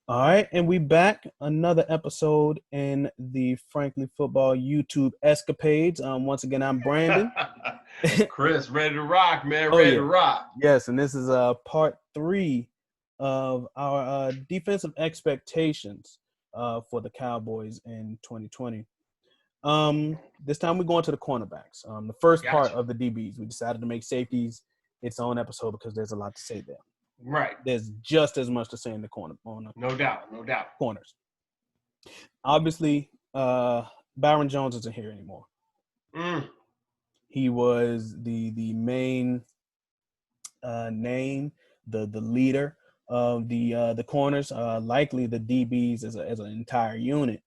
All right, and we back another episode in the Frankly Football YouTube escapades. Once again, I'm Brandon. Chris, ready to rock, man. Oh Ready to yeah, rock. yes, and this is part three of our defensive expectations for the Cowboys in 2020. This time we're going to the cornerbacks. The first part Gotcha. of the DBs, we decided to make safeties its own episode because there's a lot to say there. Right. There's just as much to say in the No doubt. No doubt. corners. Obviously, Byron Jones isn't here anymore. Mm. He was the main name, the leader of the corners, likely the DBs as an entire unit.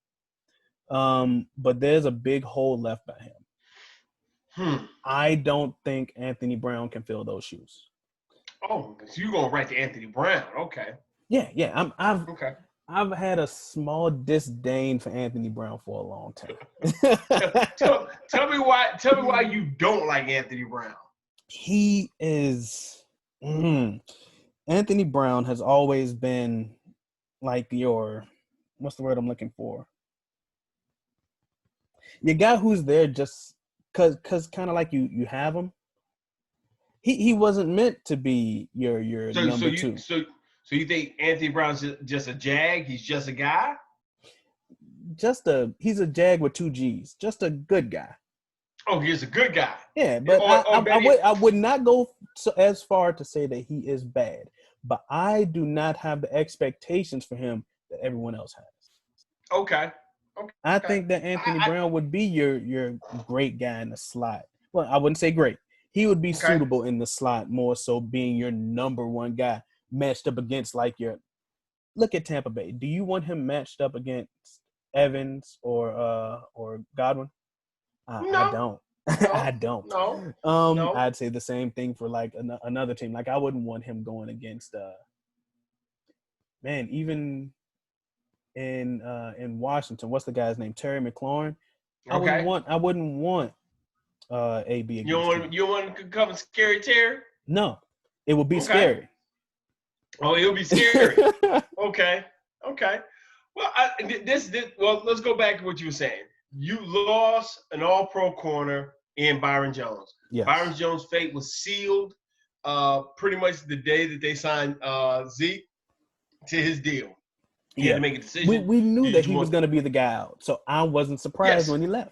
But there's a big hole left by him. I don't think Anthony Brown can fill those shoes. Oh, so you're going right to Anthony Brown. Okay. Yeah. Okay. I've had a small disdain for Anthony Brown for a long time. Tell me why you don't like Anthony Brown. He is Anthony Brown has always been like what's the word I'm looking for? Your guy who's there just cause kind of like you have him. He wasn't meant to be your number two. So you think Anthony Brown's just a jag? He's just a guy? He's a jag with two G's. Just a good guy. Oh, he's a good guy. Yeah, but I would not go as far to say that he is bad. But I do not have the expectations for him that everyone else has. Okay. I think that Anthony Brown would be your great guy in the slot. Well, I wouldn't say great. He would be suitable in the slot, more so being your number one guy matched up against look at Tampa Bay. Do you want him matched up against Evans or Godwin? No. I don't. No. I don't. No. I'd say the same thing for another team. Like I wouldn't want him going against even in Washington. What's the guy's name? Terry McLaurin. I wouldn't want AB against him. You want to come and scary Terry? No. It would be scary. Oh, it'll be scary. Okay. Well, let's go back to what you were saying. You lost an all-pro corner in Byron Jones. Yes. Byron Jones' fate was sealed pretty much the day that they signed Zeke to his deal. He had to make a decision. We knew that he was going to be the guy out, so I wasn't surprised when he left.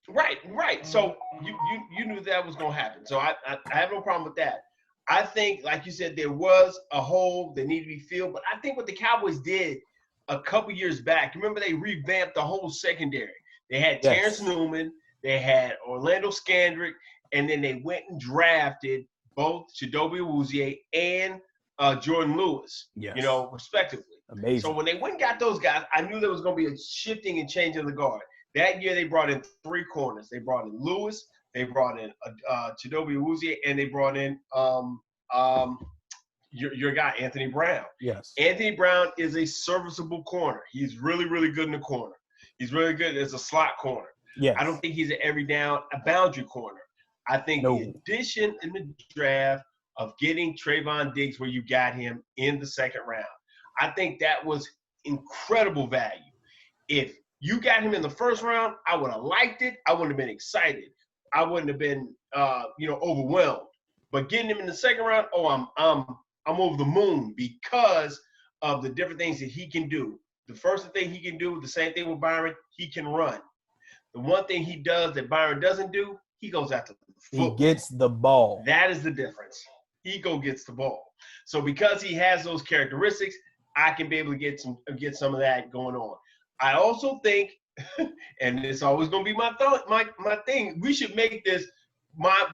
Right. So you knew that was going to happen. So I have no problem with that. I think, like you said, there was a hole that needed to be filled. But I think what the Cowboys did a couple years back, remember they revamped the whole secondary. They had Terrence Newman, they had Orlando Scandrick, and then they went and drafted both Chidobe Awuzie and Jordan Lewis, respectively. Amazing. So when they went and got those guys, I knew there was going to be a shifting and changing of the guard. That year they brought in three corners. They brought in Lewis, they brought in Chidobe Awuzie, and they brought in your guy, Anthony Brown. Yes. Anthony Brown is a serviceable corner. He's really, really good in the corner. He's really good as a slot corner. Yes. I don't think he's an every down, a boundary corner. I think the addition in the draft of getting Trayvon Diggs where you got him in the second round, I think that was incredible value. If you got him in the first round, I would have liked it. I wouldn't have been excited. I wouldn't have been, overwhelmed. But getting him in the second round, I'm over the moon because of the different things that he can do. The first thing he can do, the same thing with Byron, he can run. The one thing he does that Byron doesn't do, he goes after the football. He gets the ball. That is the difference. He gets the ball. So because he has those characteristics, I can be able to get some of that going on. I also think, and it's always going to be my thing, we should make this my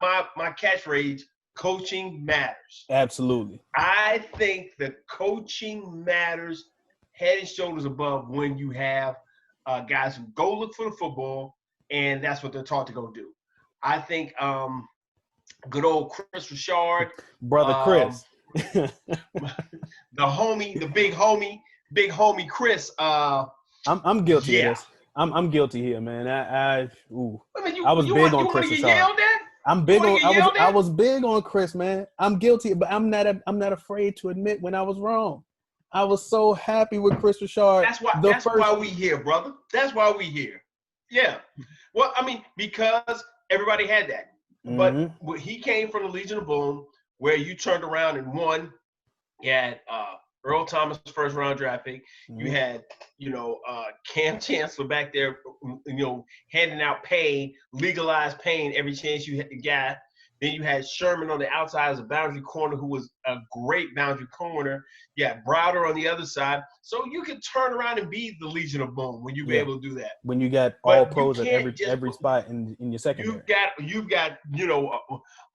catchphrase, coaching matters. Absolutely. I think the coaching matters head and shoulders above when you have guys who go look for the football, and that's what they're taught to go do. I think good old Chris Richard. Brother Chris. the big homie Chris. I'm guilty of this. I'm guilty here, man. I was big on Chris Richard. I was big on Chris, man. I'm guilty, but I'm not afraid to admit when I was wrong. I was so happy with Chris Richard. That's why we here, brother. That's why we here. Yeah. Well, I mean, because everybody had that. But he came from the Legion of Boom, where you turned around and won. You had Earl Thomas, first round draft pick. You had, Cam Chancellor back there, handing out pain, legalized pain every chance you got. Then you had Sherman on the outside as a boundary corner, who was a great boundary corner. You had Browder on the other side. So you could turn around and be the Legion of Boom when you be able to do that. When you got all pros at every spot in your secondary. You've got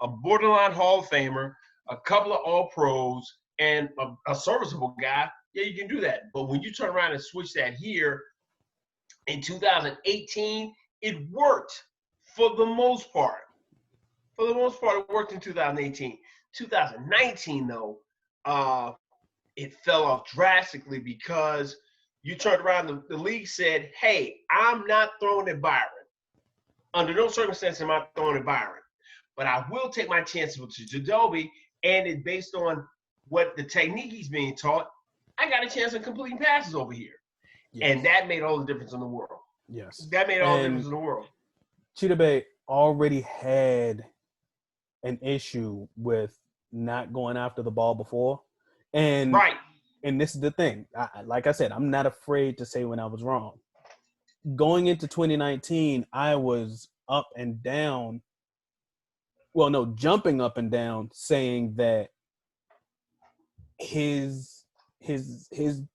a borderline Hall of Famer, a couple of all pros, and a serviceable guy. Yeah, you can do that. But when you turn around and switch that here in 2018, it worked for the most part. For the most part, it worked in 2018. 2019, though, it fell off drastically because you turned around, the league said, hey, I'm not throwing at Byron. Under no circumstances am I throwing at Byron. But I will take my chances with Jadobi, and it's based on what the technique he's being taught. I got a chance of completing passes over here. Yes. And that made all the difference in the world. Yes. That made all the difference in the world. Chidobe already had an issue with not going after the ball before. And this is the thing. Like I said, I'm not afraid to say when I was wrong. Going into 2019, I was up and down. Well, no, jumping up and down, saying that his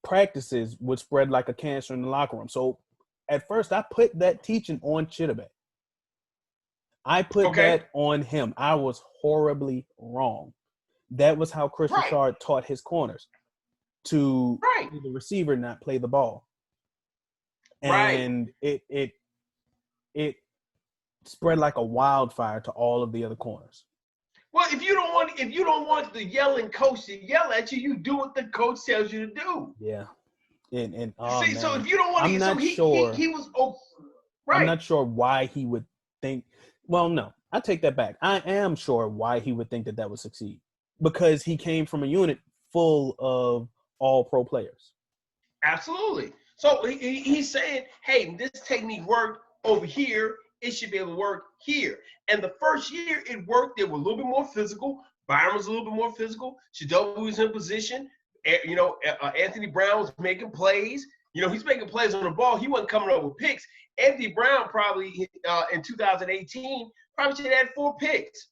practices would spread like a cancer in the locker room. So at first, I put that teaching on Chidobe. I put that on him. I was horribly wrong. That was how Chris Richard taught his corners to the receiver not play the ball. And it spread like a wildfire to all of the other corners. Well, if you don't want the yelling coach to yell at you, you do what the coach tells you to do. Yeah. So if you don't want to, he was I'm not sure why he would think. Well, no, I take that back. I am sure why he would think that would succeed, because he came from a unit full of all-pro players. Absolutely. So he's saying, hey, this technique worked over here. It should be able to work here. And the first year it worked. They were a little bit more physical. Byron was a little bit more physical. Shadow was in position. Anthony Brown was making plays. He's making plays on the ball. He wasn't coming up with picks. Anthony Brown probably in 2018 probably should have had 4 picks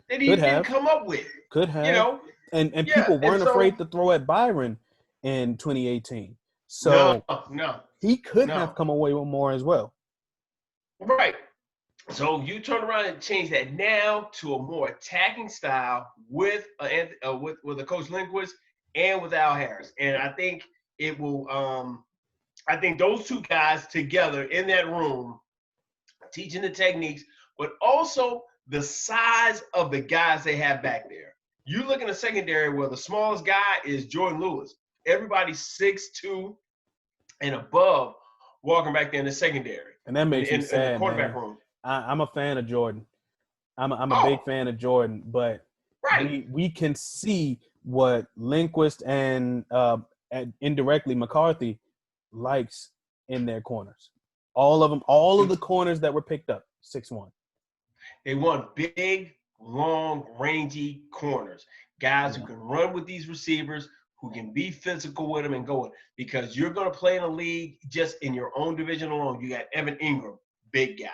that he didn't come up with. Could have. And people weren't afraid to throw at Byron in 2018. So he could have come away with more as well. Right. So you turn around and change that now to a more attacking style with a Coach Lindquist and with Al Harris. And I think it will I think those two guys together in that room, teaching the techniques, but also the size of the guys they have back there. You look in the secondary where the smallest guy is Jordan Lewis. Everybody's 6'2" and above walking back there in the secondary. And that makes me sad, in the quarterback room. I'm a fan of Jordan. I'm a big fan of Jordan, but we can see what Lindquist and indirectly McCarthy likes in their corners. All of them, all of the corners that were picked up, 6'1". They want big, long, rangy corners. Guys who can run with these receivers, who can be physical with them and going. Because you're going to play in a league just in your own division alone. You got Evan Ingram, big guy.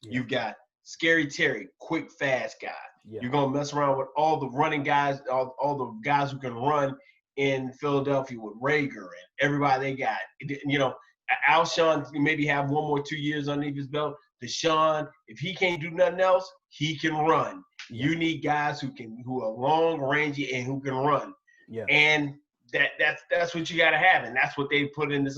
Yeah. You've got Scary Terry, quick, fast guy. Yeah. You're going to mess around with all the running guys, all the guys who can run in Philadelphia with Rager and everybody they got. Alshon maybe have 1 more 2 years underneath his belt. Deshaun, if he can't do nothing else, he can run. Yeah. You need guys who are long, rangy, and who can run. Yeah. And that's what you got to have, and that's what they put in this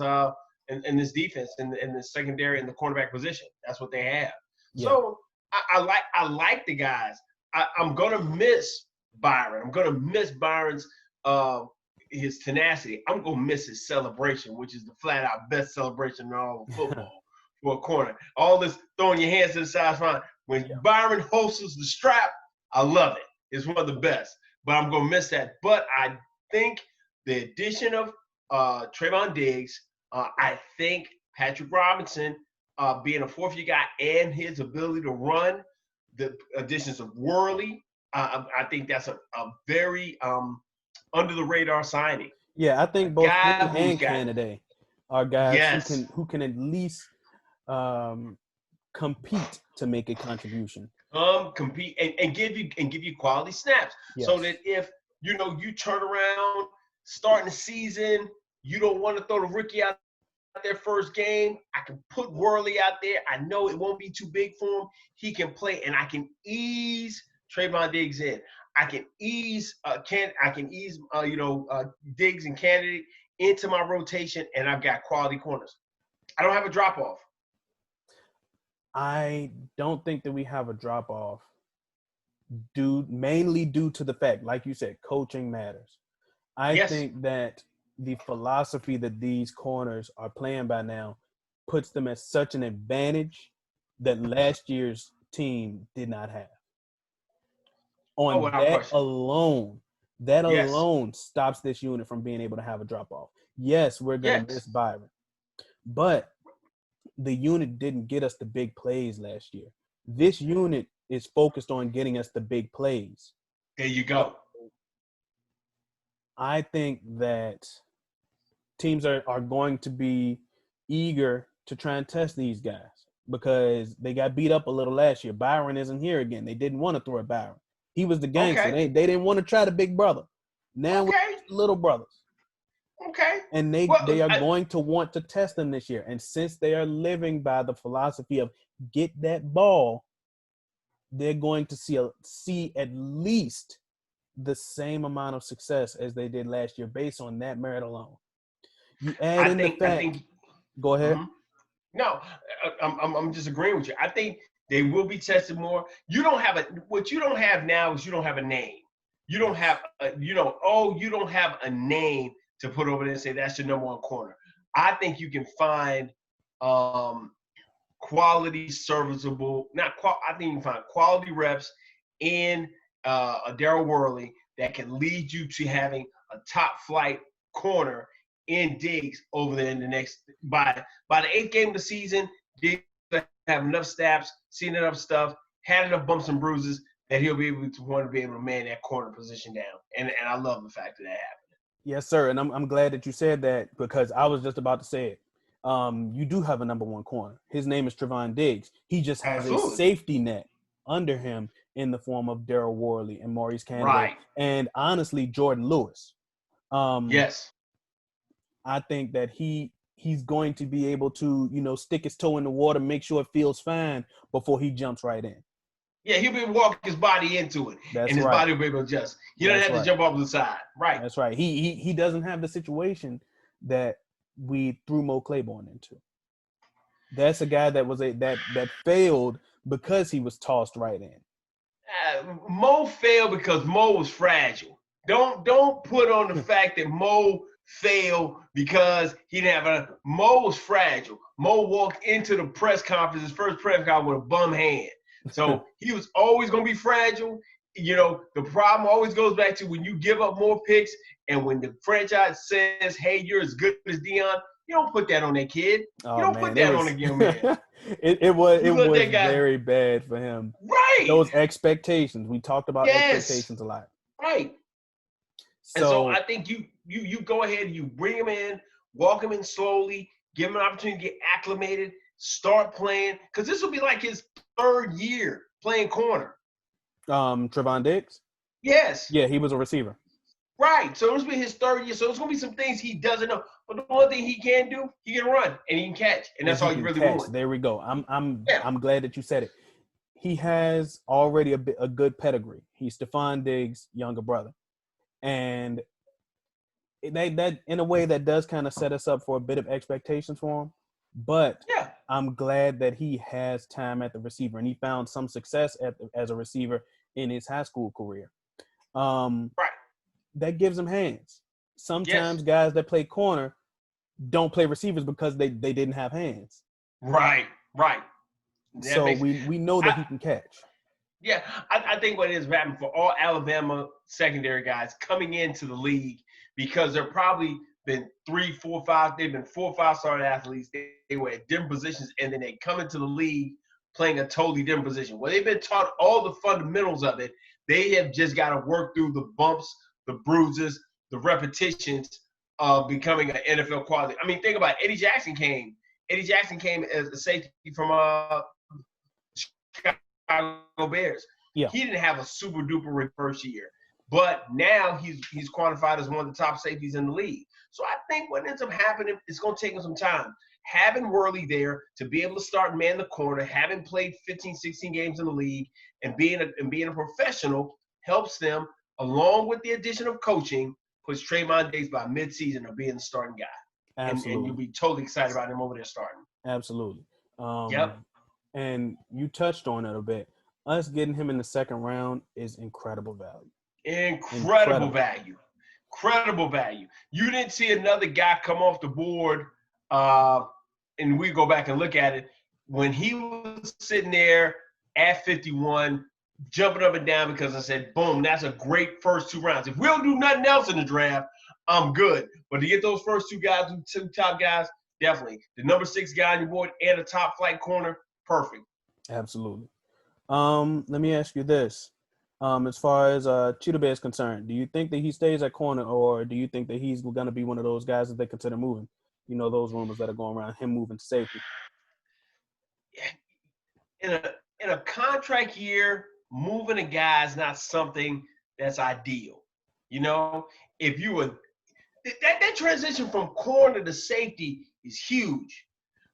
in this defense in the secondary and the cornerback position. That's what they have. Yeah. So I like the guys. I'm gonna miss Byron. I'm gonna miss Byron's his tenacity. I'm gonna miss his celebration, which is the flat out best celebration in all of football for a corner. All this throwing your hands to the sideline. When Byron hosts the strap, I love it. It's one of the best. But I'm gonna miss that. But I think the addition of Trayvon Diggs. I think Patrick Robinson, being a fourth-year guy and his ability to run, the additions of Worley, I think that's a very under-the-radar signing. Yeah, I think A both him guy who's and got Canada are guys yes, who can at least compete to make a contribution. compete and give you quality snaps, so Yes. that if you turn around starting the season, you don't want to throw the rookie out their first game. I can put Worley out there. I know it won't be too big for him. He can play, and I can ease Trayvon Diggs in. I can ease Diggs and Candidate into my rotation, and I've got quality corners. I don't have a drop off. I don't think that we have a drop off mainly due to the fact, like you said, coaching matters. I Yes. think that the philosophy that these corners are playing by now puts them at such an advantage that last year's team did not have. Oh, On without question. that Yes. alone stops this unit from being able to have a drop off. Yes, we're going to miss Yes. Byron, but the unit didn't get us the big plays last year. This unit is focused on getting us the big plays. There you go. I think that teams are going to be eager to try and test these guys because they got beat up a little last year. Byron isn't here again. They didn't want to throw at Byron. He was the gangster. Okay. They didn't want to try the big brother. Now we're Okay. the little brothers. Okay. And Well, they are going to want to test them this year. And since they are living by the philosophy of get that ball, they're going to see at least the same amount of success as they did last year based on that merit alone. You add in the I fact. think. Go ahead. Mm-hmm. No, I'm just agreeing with you. I think they will be tested more. You don't have what you don't have now is you don't have a name. You don't have you don't have a name to put over there and say that's your number one corner. I think you can find quality serviceable, I think you can find quality reps in a Daryl Worley that can lead you to having a top flight corner in Diggs over there in the next by the eighth game of the season. Diggs have enough snaps, seen enough stuff, had enough bumps and bruises that he'll be able to man that corner position down. And I love the fact that happened. Yes, sir. And I'm glad that you said that because I was just about to say it. You do have a number one corner. His name is Trayvon Diggs. He just has a Absolutely. safety net under him in the form of Daryl Worley and Maurice Canada. Right. And honestly, Jordan Lewis. Yes. I think that he's going to be able to, stick his toe in the water, make sure it feels fine before he jumps right in. Yeah, he'll be able to walk his body into it, That's and his right. body will be able to adjust. He doesn't have to jump off the side. Right. That's right. He doesn't have the situation that we threw Mo Claiborne into. That's a guy that failed because he was tossed right in. Mo failed because Mo was fragile. Don't put on the fact that Mo failed because he didn't have Mo was fragile. Mo walked into the press conference, his first press conference, with a bum hand. So he was always going to be fragile. The problem always goes back to when you give up more picks and when the franchise says, hey, you're as good as Dion, you don't put that on that kid. Oh, you don't put that on a young man. it was very bad for him. Right. Those expectations. We talked about expectations a lot. Right. And so I think you go ahead and you bring him in, walk him in slowly, give him an opportunity to get acclimated, start playing, because this will be like his third year playing corner. Trayvon Diggs? Yes. Yeah, he was a receiver. Right. So it's been his third year. So it's going to be some things he doesn't know. But the one thing he can do, he can run and he can catch. And that's all you really want. There we go. I'm glad that you said it. He has already a good pedigree. He's Stephon Diggs' younger brother. And that in a way that does kind of set us up for a bit of expectations for him. But I'm glad that he has time at the receiver and he found some success as a receiver in his high school career. Right. That gives him hands. Sometimes guys that play corner don't play receivers because they didn't have hands. Right. So we know that he can catch. Yeah, I think what is happening for all Alabama secondary guys coming into the league because they're probably been 3, 4, 5. They've been 4 or 5-star athletes. They were at different positions, and then they come into the league playing a totally different position. Well, they've been taught all the fundamentals of it. They have just got to work through the bumps, the bruises, the repetitions of becoming an NFL quality. I mean, think about it. Eddie Jackson came. Eddie Jackson came as a safety from Chicago Bears. Yeah. He didn't have a super duper first year, but now he's qualified as one of the top safeties in the league. So I think what ends up happening, it's going to take him some time. Having Worley there to be able to start man the corner, having played 15, 16 games in the league, and being a professional helps them, along with the addition of coaching, puts Trayvon Diggs by midseason of being the starting guy. Absolutely. And you'll be totally excited about him over there starting. Absolutely. Yep. And you touched on it a bit. Us getting him in the second round is incredible value. Incredible value. Incredible value. You didn't see another guy come off the board, and we go back and look at it, when he was sitting there at 51, jumping up and down because I said, boom, that's a great first 2 rounds. If we don't do nothing else in the draft, I'm good. But to get those first 2 guys, 2 top guys, definitely. The number 6 guy on your board and a top flight corner, perfect. Absolutely. Let me ask you this. As far as Chidobe is concerned, do you think that he stays at corner, or do you think that he's going to be one of those guys that they consider moving? You know, those rumors that are going around, him moving to safety. In a contract year, moving a guy is not something that's ideal. You know, if you were that transition from corner to safety is huge.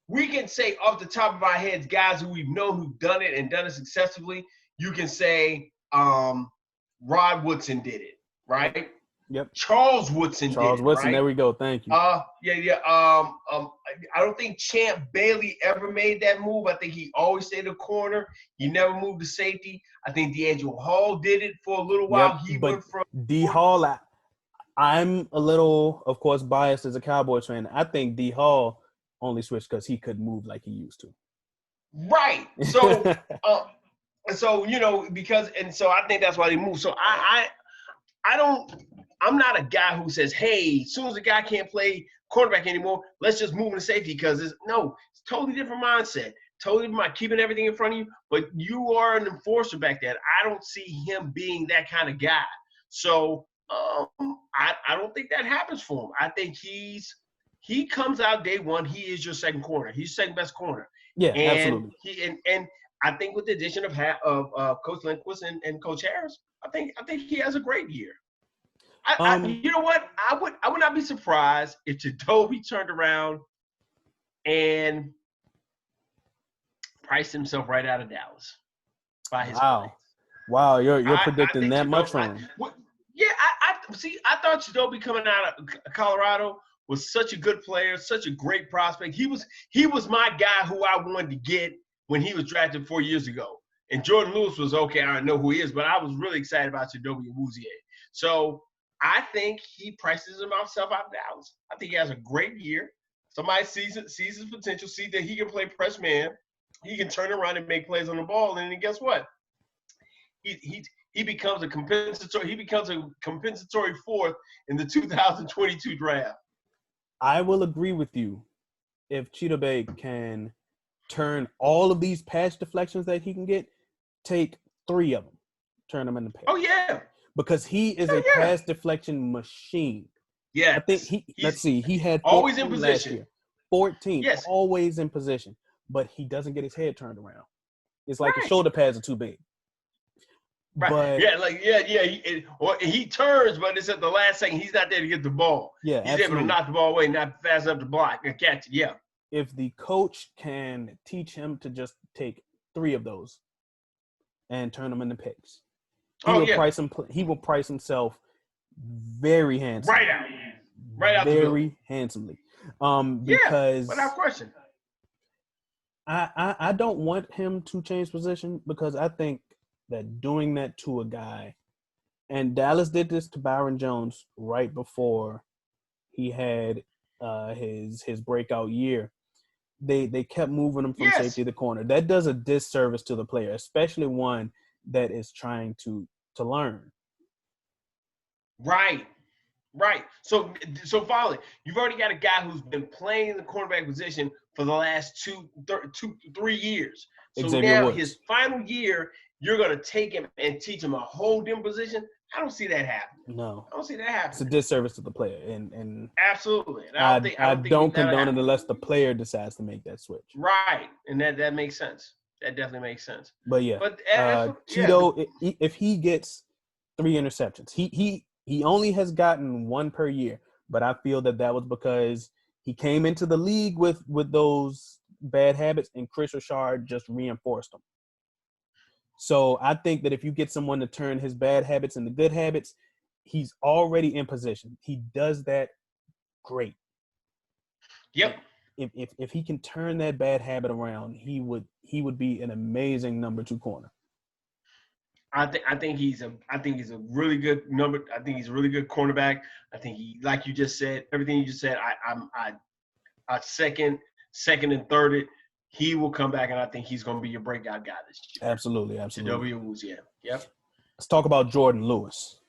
We can say off the top of our heads, guys who we've known who've done it and done it successfully. You can say Rod Woodson did it, right? Yep. Charles Woodson did it, Woodson, right? there we go. Thank you. Yeah. I don't think Champ Bailey ever made that move. I think he always stayed a corner. He never moved to safety. I think D'Angelo Hall did it for a little while. Yep, but D Hall, I'm a little, of course, biased as a Cowboys fan. I think D Hall only switched because he couldn't move like he used to. Right. So, so I think that's why they moved. So I'm not a guy who says, hey, as soon as a guy can't play quarterback anymore, let's just move into safety, because it's totally different mindset. Totally about keeping everything in front of you, but you are an enforcer back there. I don't see him being that kind of guy. So I don't think that happens for him. I think he comes out day one. He is your second corner. He's second best corner. Yeah, and absolutely. And I think with the addition of Coach Lindquist and Coach Harris, I think he has a great year. You know what? I would not be surprised if Jadoby turned around and priced himself right out of Dallas by his play. Wow, you're predicting that much from him. I thought Jadoby coming out of Colorado was such a good player, such a great prospect. He was my guy who I wanted to get when he was drafted 4 years ago. And Jordan Lewis was okay. I know who he is, but I was really excited about Jadoby Awuzie. So I think he prices himself out of Dallas. I think he has a great year. Somebody sees his potential, sees that he can play press man. He can turn around and make plays on the ball, and then guess what? He becomes a compensatory. He becomes a compensatory fourth in the 2022 draft. I will agree with you if Chidobe can turn all of these pass deflections that he can get, take 3 of them, turn them into pass. Oh yeah. Because he is a pass deflection machine. Yeah. I think he had always in position. Last year. 14, yes. Always in position. But he doesn't get his head turned around. It's like his shoulder pads are too big. Right. But, he turns, but it's at the last second. He's not there to get the ball. Yeah, he's able to knock the ball away, not fast enough to block and catch it. Yeah. If the coach can teach him to just take 3 of those and turn them into picks, he will price himself very handsomely. Right out. Very handsomely. Because without question. I don't want him to change position, because I think that doing that to a guy, and Dallas did this to Byron Jones right before he had his breakout year. They kept moving him from safety to corner. That does a disservice to the player, especially one that is trying to learn. Right. Right. So finally, you've already got a guy who's been playing the cornerback position for the last 3 years. So Xavier now his Woods. final year, you're going to take him and teach him a whole different position. I don't see that happening. No, I don't see that it's a happening. disservice to the player, and Absolutely. And I I don't think don't that'll condone it happen. unless the player decides to make that switch. Right. And that makes sense. That definitely makes sense. But yeah, But that's what, yeah. Cheeto, if he gets 3 interceptions, he only has gotten one per year. But I feel that was because he came into the league with those bad habits, and Chris Richard just reinforced them. So I think that if you get someone to turn his bad habits into good habits, he's already in position. He does that great. Yep. If he can turn that bad habit around, he would be an amazing number 2 corner. I think he's a really good number. I think he's a really good cornerback. I think he, like you just said, everything you just said, I second and third it. He will come back, and I think he's going to be your breakout guy this year. Absolutely. Chidobe Awuzie. Yep. Let's talk about Jordan Lewis.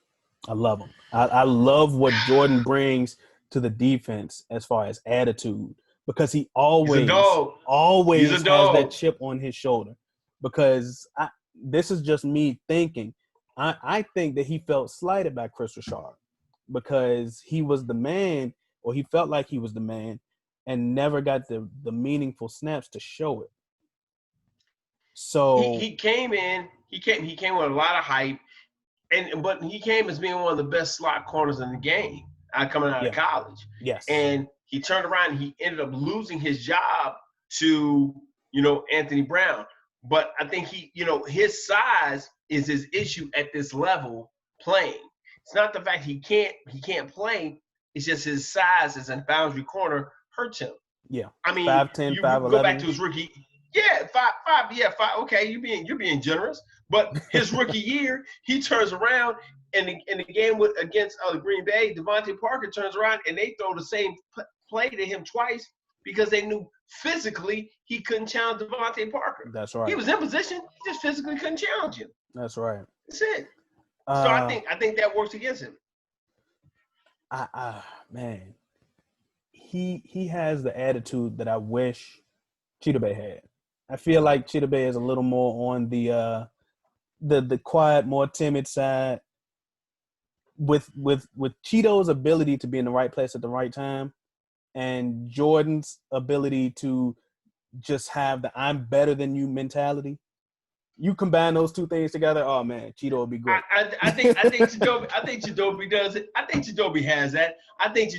I love him. I love what Jordan brings to the defense as far as attitude, because he always has that chip on his shoulder. Because this is just me thinking. I think that he felt slighted by Chris Richard because he was the man, or he felt like he was the man, and never got the meaningful snaps to show it. So he came in. He came with a lot of hype, but he came as being one of the best slot corners in the game coming out of college. Yes. And he turned around and he ended up losing his job to Anthony Brown. But I think his size is his issue at this level playing. It's not the fact he can't play. It's just his size as a boundary corner hurts him. Yeah. I mean, 5'10", you 5'11". go back to his rookie. Yeah, five. Yeah, five. Okay, you're being generous. But his rookie year, he turns around and in the game against Green Bay, Devontae Parker turns around and they throw the same play to him twice because they knew physically he couldn't challenge Devontae Parker. That's right. He was in position, he just physically couldn't challenge him. That's right. That's it. So I think that works against him. Man, he has the attitude that I wish Cheetah Bay had. I feel like Cheetah Bay is a little more on the quiet, more timid side. With Cheeto's ability to be in the right place at the right time, and Jordan's ability to just have the "I'm better than you" mentality. You combine those two things together, oh man, Cheeto will be great. I think Chidobe does it. I think Chidobe has that. I think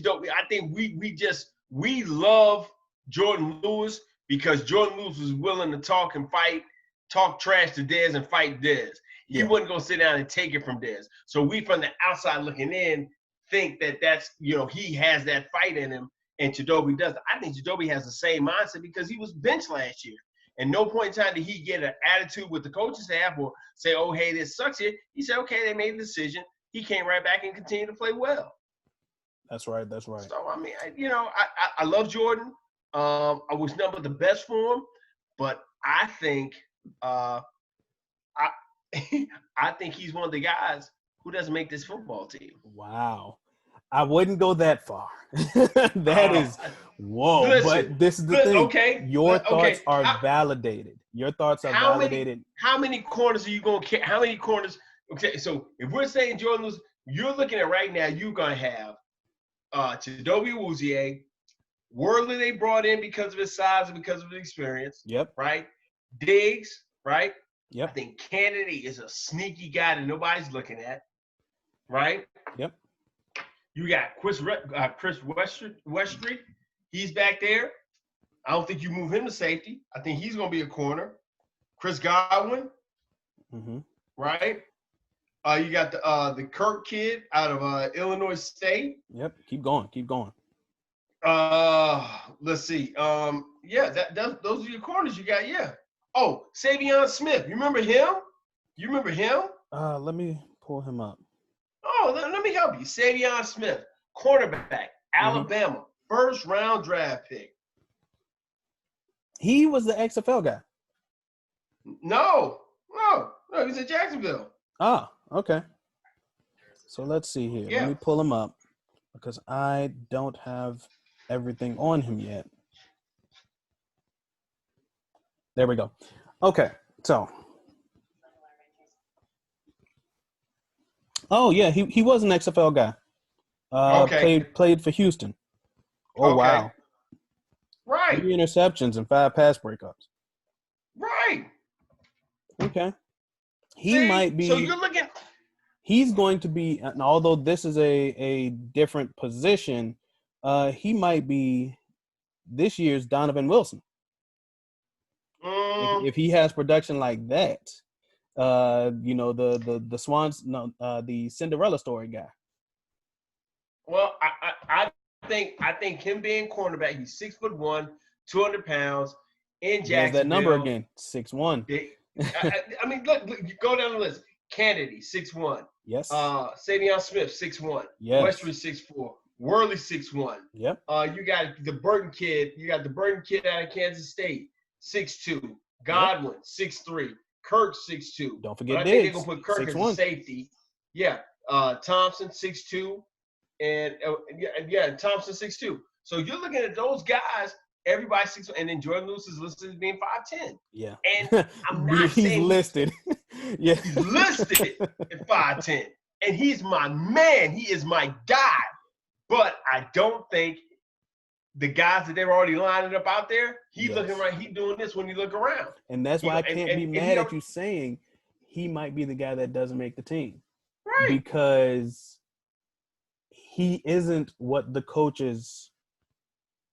we love Jordan Lewis because Jordan Lewis was willing to talk and fight, talk trash to Dez and fight Dez. He wasn't gonna sit down and take it from Dez. So we from the outside looking in think that's he has that fight in him, and Chidobe does. I think Chidobe has the same mindset because he was benched last year. And no point in time did he get an attitude with the coaching staff or say, oh, hey, this sucks here. He said, okay, they made a decision. He came right back and continued to play well. That's right. So, I mean, I love Jordan. I wish nothing but the best for him. But I think I think he's one of the guys who doesn't make this football team. Wow. I wouldn't go that far. That is whoa. Listen, but this is the thing. Okay. Your thoughts are validated. Your thoughts are validated. How many corners are you going to – how many corners – okay, so if we're saying Jordan Lewis, you're looking at right now, you're going to have Chidobe Awuzie, Worley they brought in because of his size and because of his experience. Yep. Right? Diggs, right? Yep. I think Kennedy is a sneaky guy that nobody's looking at. Right? Yep. You got Chris Westry. He's back there. I don't think you move him to safety. I think he's going to be a corner. Chris Godwin. Mm-hmm. Right? You got the Kirk kid out of Illinois State. Yep. Keep going. Let's see. Those are your corners you got. Yeah. Oh, Savion Smith. You remember him? Let me pull him up. Oh, let me help you. Savion Smith, cornerback, Alabama, first-round draft pick. He was the XFL guy. No, he's in Jacksonville. Ah, okay. So let's see here. Yeah. Let me pull him up. because I don't have everything on him yet. There we go. Okay, so. Oh yeah, he was an XFL guy. Okay. Played for Houston. Oh Okay. wow, Right. 3 interceptions and 5 pass breakups. Right. Okay, he See, might so be. you're looking. He's going to be. And although this is a different position, he might be this year's Donovan Wilson Mm, if he has production like that. The Swans, no, the Cinderella story guy. well, I think him being cornerback, he's 6'1", 200 pounds in There's that number Jacksonville. again, 6'1". I mean, look, you go down the list. Kennedy, 6'1". Yes. Savion Smith, 6'1". Yes. Westry, 6'4". Worley, 6'1". Yep. You got the Burton kid. You got the Burton kid out of Kansas State, 6'2". Yep. Godwin, 6'3". Kirk, 6'2". Don't But forget I think they're Diggs, gonna put Kirk as a 6'1". safety. Yeah. Thompson, 6'2". And Thompson 6'2". So you're looking at those guys, everybody 6'1", and then Jordan Lewis is listed as being 5'10". Yeah. And I'm not He's saying listed. Yeah. he's listed at 5'10". And he's my man. He is my guy. But I don't think the guys that they're already lining up out there, he's looking right. He's doing this when you look around. And that's why I can't be mad at you saying he might be the guy that doesn't make the team. Right. Because he isn't what the coaches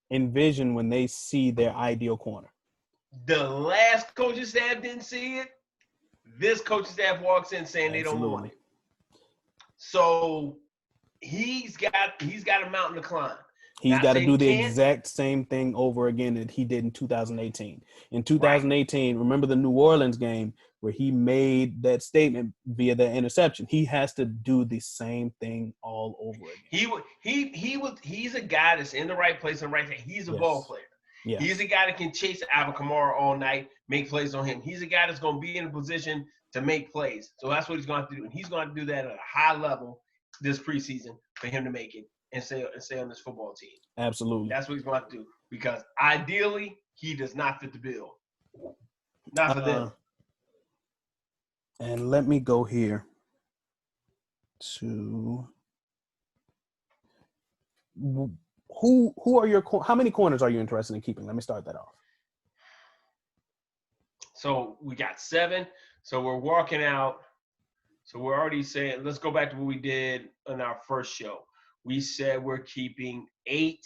envision when they see their ideal corner. The last coaching staff didn't see it. This coaching staff walks in saying they don't want it. So he's got a mountain to climb. He's got to do the exact same thing over again that he did in 2018. In 2018, remember the New Orleans game where he made that statement via the interception. He has to do the same thing all over again. He's a guy that's in the right place and right thing. He's a ball player. Yes. He's a guy that can chase Alvin Kamara all night, make plays on him. He's a guy that's going to be in a position to make plays. So that's what he's going to have to do. And he's going to do that at a high level this preseason for him to make it and stay on this football team. Absolutely. That's what he's going to have to do. Because ideally, he does not fit the bill. Not for them. And let me go here to how many corners are you interested in keeping? Let me start that off. So we got 7. So we're walking out. So we're already saying, let's go back to what we did on our first show. We said we're keeping 8.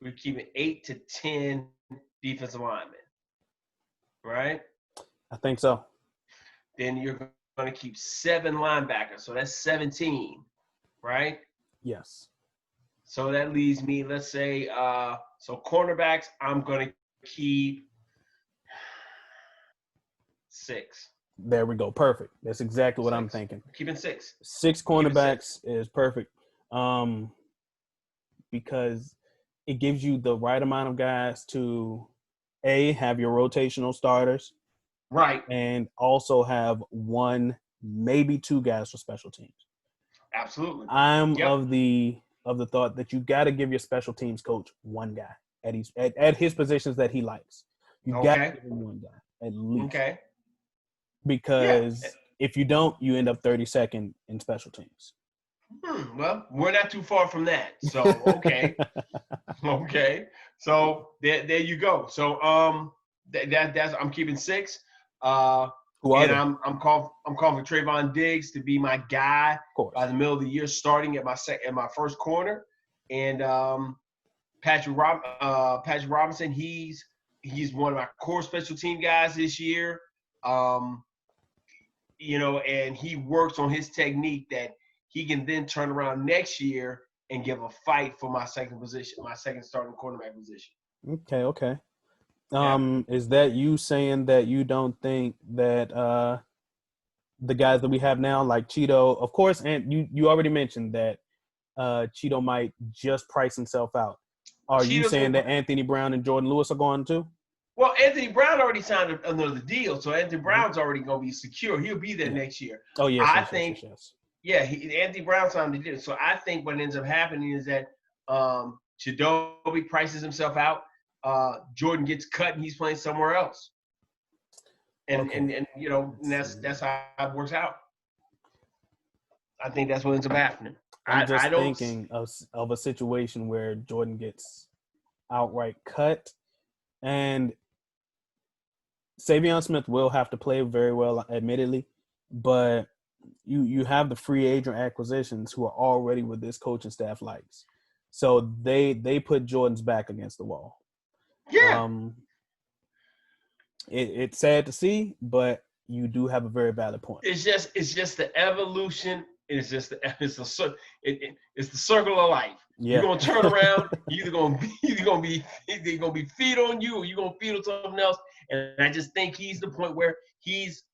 We're keeping 8 to 10 defensive linemen. Right? I think so. Then you're going to keep 7 linebackers. So that's 17. Right? Yes. So that leaves me, let's say, so cornerbacks, I'm going to keep 6. There we go. Perfect. That's exactly what I'm thinking. Keeping 6. 6 cornerbacks is perfect because it gives you the right amount of guys to, A, have your rotational starters. Right. And also have 1, maybe 2 guys for special teams. Absolutely. I'm of the thought that you got to give your special teams coach 1 guy at his positions that he likes. You got to give him 1 guy at least. Okay. Because if you don't, you end up 32nd in special teams. Well, we're not too far from that. So okay. Okay. So there you go. So that's I'm keeping 6. Who are they? I'm calling for Trayvon Diggs to be my guy by the middle of the year, starting at my first corner. And Patrick Robinson, he's one of my core special team guys this year. And he works on his technique that he can then turn around next year and give a fight for my second starting cornerback position. Okay. Is that you saying that you don't think that the guys that we have now, like Cheeto, of course, and you already mentioned that Cheeto might just price himself out. Are you saying that Anthony Brown and Jordan Lewis are going too? Well, Anthony Brown already signed another deal, so Anthony Brown's already going to be secure. He'll be there next year. Oh, yes. I think Yeah, Anthony Brown signed the deal. So I think what ends up happening is that Chidobe prices himself out. Jordan gets cut and he's playing somewhere else. Okay. And that's how it works out. I think that's what ends up happening. I'm I just don't. thinking of a situation where Jordan gets outright cut, and Savion Smith will have to play very well, admittedly, but you have the free agent acquisitions who are already what this coaching staff likes, so they put Jordan's back against the wall. Yeah. It's sad to see, but you do have a very valid point. It's just the evolution. It's the circle of life. Yeah. You're gonna turn around. You're gonna be feed on you, or you're gonna feed on something else. And I just think he's the point where he's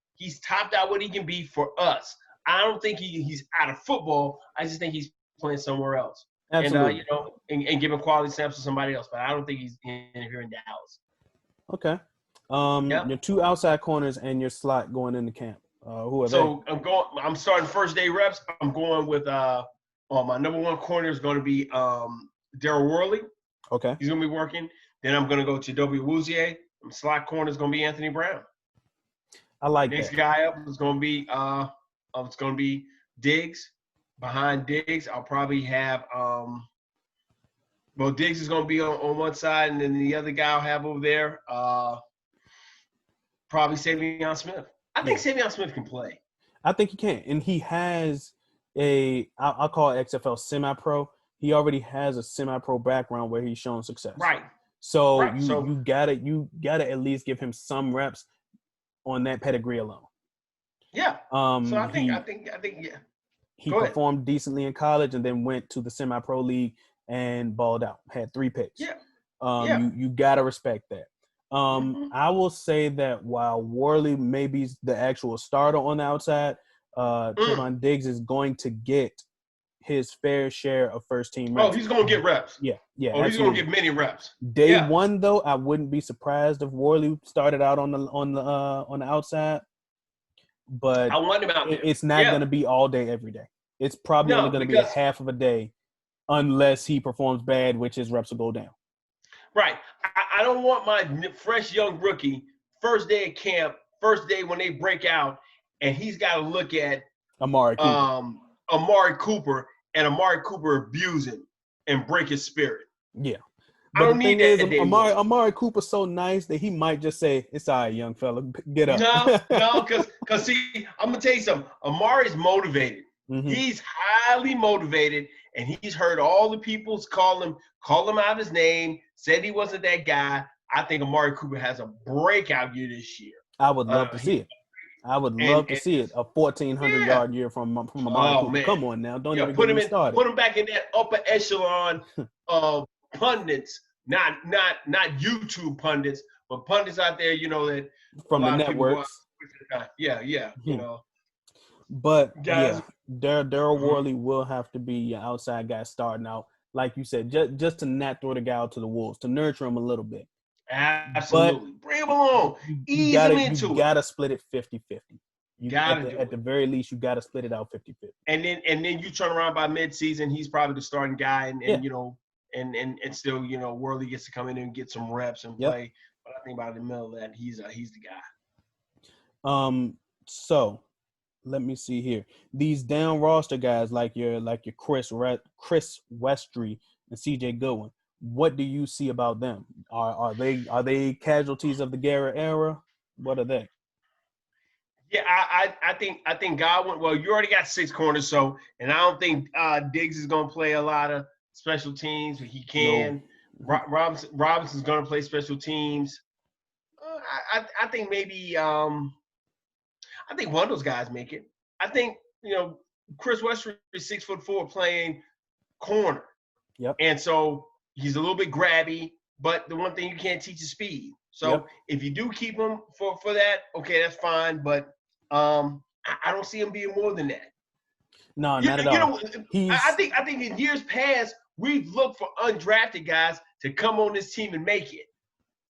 topped out what he can be for us. I don't think he's out of football. I just think he's playing somewhere else. Absolutely. And giving quality snaps to somebody else. But I don't think he's in here in Dallas. Okay. Yep. Your two outside corners and your slot going into camp. Who are they? So I'm starting first day reps. I'm going with my number one corner is going to be Daryl Worley. Okay. He's going to be working. Then I'm going to go to W. Wuzier. Slot corner is going to be Anthony Brown. I like Next that. guy up is going to be Diggs. Behind Diggs, I'll probably have Diggs is going to be on one side, and then the other guy I'll have over there probably Savion Smith. I think Savion Smith can play. I think he can, and he has I'll call it XFL semi-pro. He already has a semi-pro background where he's shown success. Right. So you gotta at least give him some reps on that pedigree alone. Yeah. So I think yeah. He performed decently in college and then went to the semi-pro league and balled out. Had 3 picks. Yeah. You gotta respect that. I will say that while Worley may be the actual starter on the outside, Trevon Diggs is going to get his fair share of first team reps. Oh, he's going to get reps. Yeah. Oh, he's going to get many reps. Day one, though, I wouldn't be surprised if Worley started out on the outside. But I want him out there. It's not going to be all day every day. It's probably only going to be a half of a day, unless he performs bad, which his reps will go down. Right. I don't want my fresh young rookie first day of camp, first day when they break out, and he's got to look at Amari Cooper and Amari Cooper abuse him and break his spirit. Yeah. But I don't need that. Amari Cooper's so nice that he might just say, "It's all right, young fella, get up." No, because see, I'm gonna tell you something. Amari's motivated. Mm-hmm. He's highly motivated, and he's heard all the people's call him out his name, said he wasn't that guy. I think Amari Cooper has a breakout year this year. I would love to see it. I would love to see it. A 1,400-yard year from Amari Cooper. Man. Come on now, don't even get me started. Put him back in that upper echelon of pundits, not YouTube pundits, but pundits out there, that from the networks. Yeah. But guys, Daryl Worley will have to be your outside guy starting out, like you said, just to not throw the guy out to the wolves, to nurture him a little bit. Absolutely. Bring him along. Ease him into it. You got to split it 50-50. At the very least, you got to split it out 50-50. And then you turn around by midseason, he's probably the starting guy, and still, Worley gets to come in and get some reps and play. But I think by the middle of that, he's the guy. So let me see here. These down roster guys like your Chris Westry and CJ Goodwin. What do you see about them? Are they casualties of the Garrett era? What are they? Yeah, I think Godwin. Well, you already got 6 corners, and I don't think Diggs is going to play a lot of special teams, but he can. No. Robinson's going to play special teams. I think maybe I think one of those guys make it. I think Chris Westry is 6'4" playing corner. Yep. And so he's a little bit grabby, but the one thing you can't teach is speed. So if you do keep him for that, okay, that's fine. But I don't see him being more than that. No, not at all. I think in years past we've looked for undrafted guys to come on this team and make it.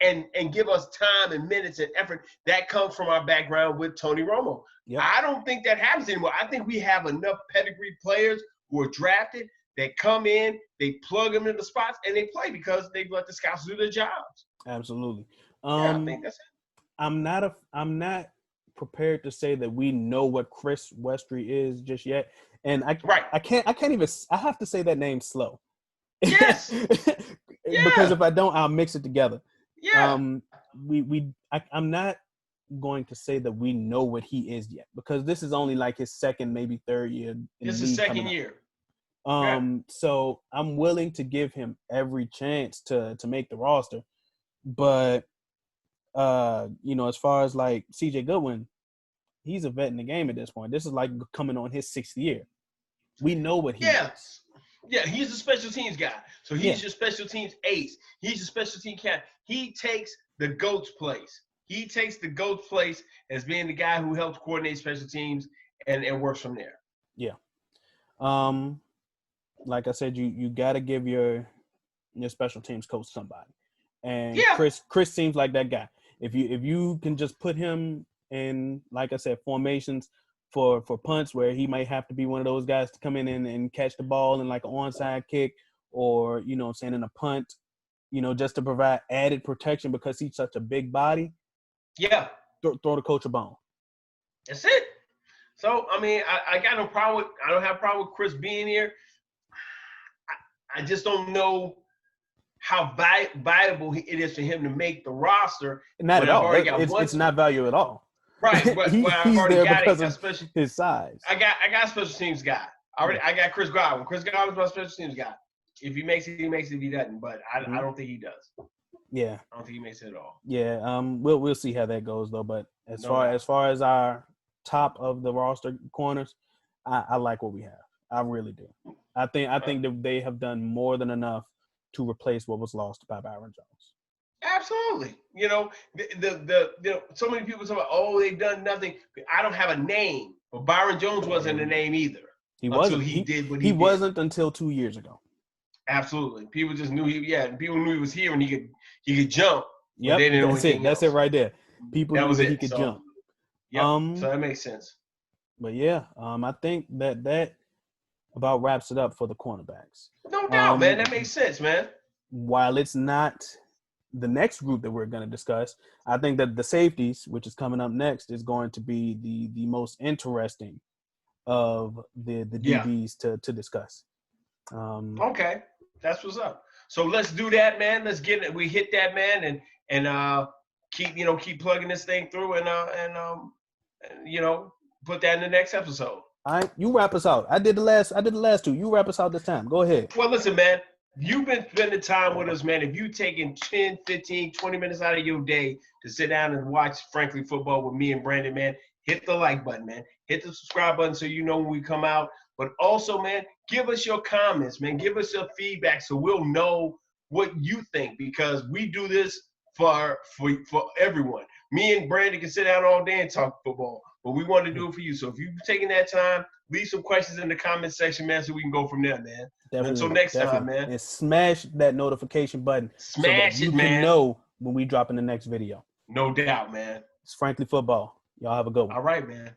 and give us time and minutes and effort. That comes from our background with Tony Romo. Yep. I don't think that happens anymore. I think we have enough pedigree players who are drafted. They come in, they plug them into spots, and they play because they let the scouts do their jobs. Absolutely. I think that's it. I'm not prepared to say that we know what Chris Westry is just yet, and I can't even. I have to say that name slow. Yes. Because if I don't, I'll mix it together. Yeah. I'm not going to say that we know what he is yet, because this is only like his second, maybe third year. This is second year. So I'm willing to give him every chance to make the roster, but as far as like CJ Goodwin, he's a vet in the game at this point. This is like coming on his 6th year. We know what he is. Yeah, he's a special teams guy. So he's your special teams ace. He's a special team cat. He takes the GOAT's place. He takes the GOAT's place as being the guy who helps coordinate special teams and works from there. Yeah. Like I said, you got to give your special teams coach somebody. And Chris seems like that guy. If you can just put him in, like I said, formations for punts where he might have to be one of those guys to come in and catch the ball in like an onside kick, or in a punt, just to provide added protection because he's such a big body. Yeah. Throw the coach a bone. That's it. So I mean, I got no problem with. I don't have a problem with Chris being here. I just don't know how viable it is for him to make the roster. Not at all. It's not value at all. Right, but he's there because of his size. I got a special teams guy. I got Chris Godwin. Chris Godwin's my special teams guy. If he makes it, he makes it. If he doesn't, but I don't think he does. Yeah, I don't think he makes it at all. Yeah, we'll see how that goes though. But as far as our top of the roster corners, I like what we have. I really do. I think that they have done more than enough to replace what was lost by Byron Jones. Absolutely. So many people say, "Oh, they've done nothing." I don't have a name, but Byron Jones wasn't a name either. He wasn't. He wasn't until 2 years ago. Absolutely. People just knew people knew he was here and he could jump. Yep. They didn't know That's it right there. People knew that he could jump. Yeah. So that makes sense. But yeah, I think that about wraps it up for the cornerbacks. No doubt, man. That makes sense, man. While it's not the next group that we're going to discuss, I think that the safeties, which is coming up next, is going to be the most interesting of the DBs to discuss. Okay, that's what's up. So let's do that, man. Let's get it. We hit that, man, and keep plugging this thing through and put that in the next episode. All right, you wrap us out. I did the last two. You wrap us out this time. Go ahead. Well, listen, man. You've been spending time with us, man. If you've taken 10, 15, 20 minutes out of your day to sit down and watch Frankly Football with me and Brandon, man, hit the like button, man. Hit the subscribe button so you know when we come out. But also, man, give us your comments, man. Give us your feedback so we'll know what you think, because we do this for everyone. Me and Brandon can sit down all day and talk football, but we want to do it for you. So if you've taken that time, leave some questions in the comment section, man, so we can go from there, man. Until next time, man. And smash that notification button. Smash it, man. You can know when we drop in the next video. No doubt, man. It's Frankly Football. Y'all have a good one. All right, man.